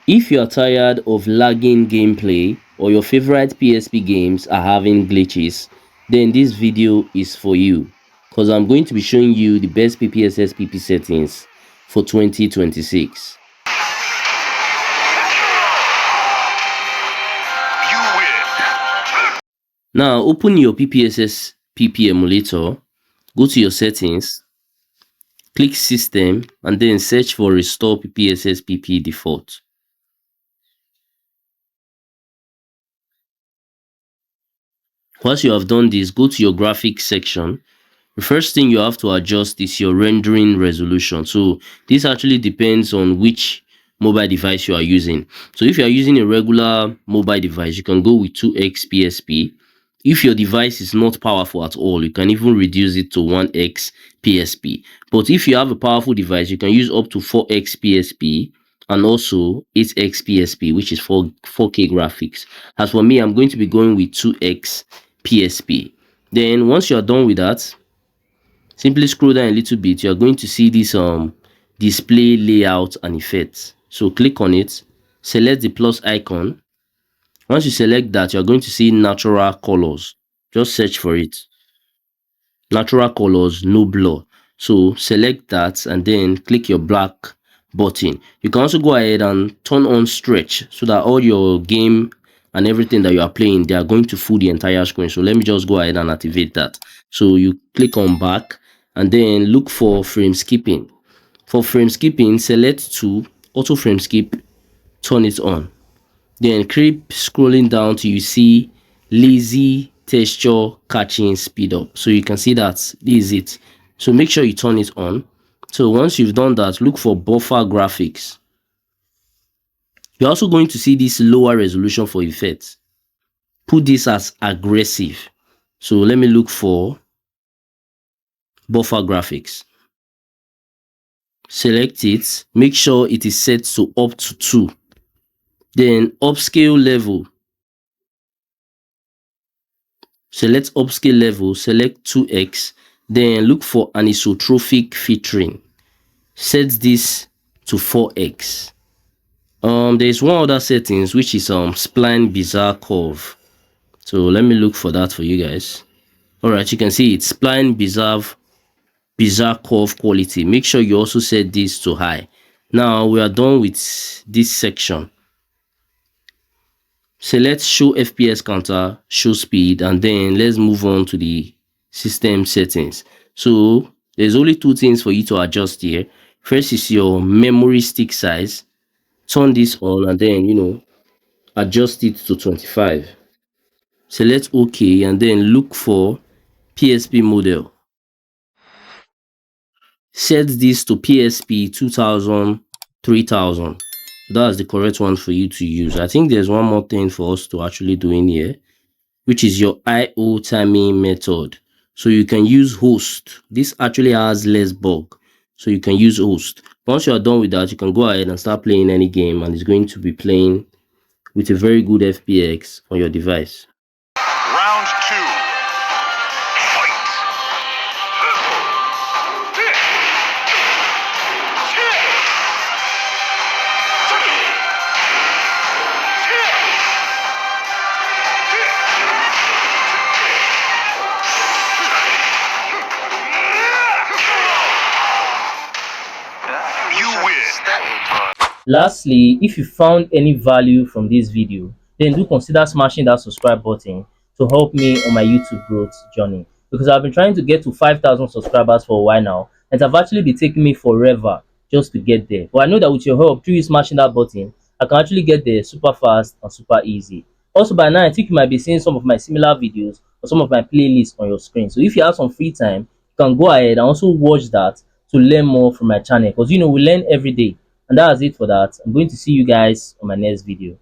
If you are tired of lagging gameplay or your favorite PSP games are having glitches, then this video is for you, because I'm going to be showing you the best PPSSPP settings for 2026. Now open your PPSSPP emulator, go to your settings, click system, and then search for restore PPSSPP default. Once you have done this, go to your graphics section. The first thing you have to adjust is your rendering resolution. So this actually depends on which mobile device you are using. So if you are using a regular mobile device, you can go with 2x PSP. If your device is not powerful at all, you can even reduce it to 1x PSP. But if you have a powerful device, you can use up to 4x PSP and also 8x PSP, which is 4K graphics. As for me, I'm going to be going with 2x PSP. Then once you are done with that, simply scroll down a little bit. You are going to see this display layout and effects. So click on it, select the plus icon. Once you select that, you are going to see natural colors. Just search for it. Natural colors, no blur. So select that and then click your black button. You can also go ahead and turn on stretch so that all your game and everything that you are playing, they are going to fill the entire screen. So let me just go ahead and activate that. So you click on back and then look for frame skipping. For frame skipping, select to auto frame skip, turn it on. Then keep scrolling down till you see lazy texture catching speed up. So you can see that this is it. So make sure you turn it on. So once you've done that, look for buffer graphics. You're also going to see this lower resolution for effects. Put this as aggressive. So let me look for buffer graphics. Select it. Make sure it is set to up to 2. Then upscale level. Select upscale level, select 2x, then look for anisotropic filtering. Set this to 4x. There's one other settings which is spline bizarre curve. So let me look for that for you guys. Alright, you can see it's spline bizarre curve quality. Make sure you also set this to high. Now we are done with this section. Select show FPS counter, show speed, and then let's move on to the system settings. So there's only 2 things for you to adjust here. First is your memory stick size. Turn this on and then adjust it to 25. Select OK and then look for PSP model. Set this to PSP 2000, 3000. That's the correct one for you to use. I think there's one more thing for us to actually do in here, which is your IO timing method. So you can use host. This actually has less bug, so you can use host. Once you are done with that, you can go ahead and start playing any game, and it's going to be playing with a very good FPS on your device. Round 2. Lastly, if you found any value from this video, then do consider smashing that subscribe button to help me on my YouTube growth journey, because I've been trying to get to 5,000 subscribers for a while now, and it's actually been taking me forever just to get there. But I know that with your help, through you smashing that button, I can actually get there super fast and super easy. Also, by now I think you might be seeing some of my similar videos or some of my playlists on your screen. So if you have some free time, you can go ahead and also watch that to learn more from my channel, because we learn every day. And that's it for that. I'm going to see you guys on my next video.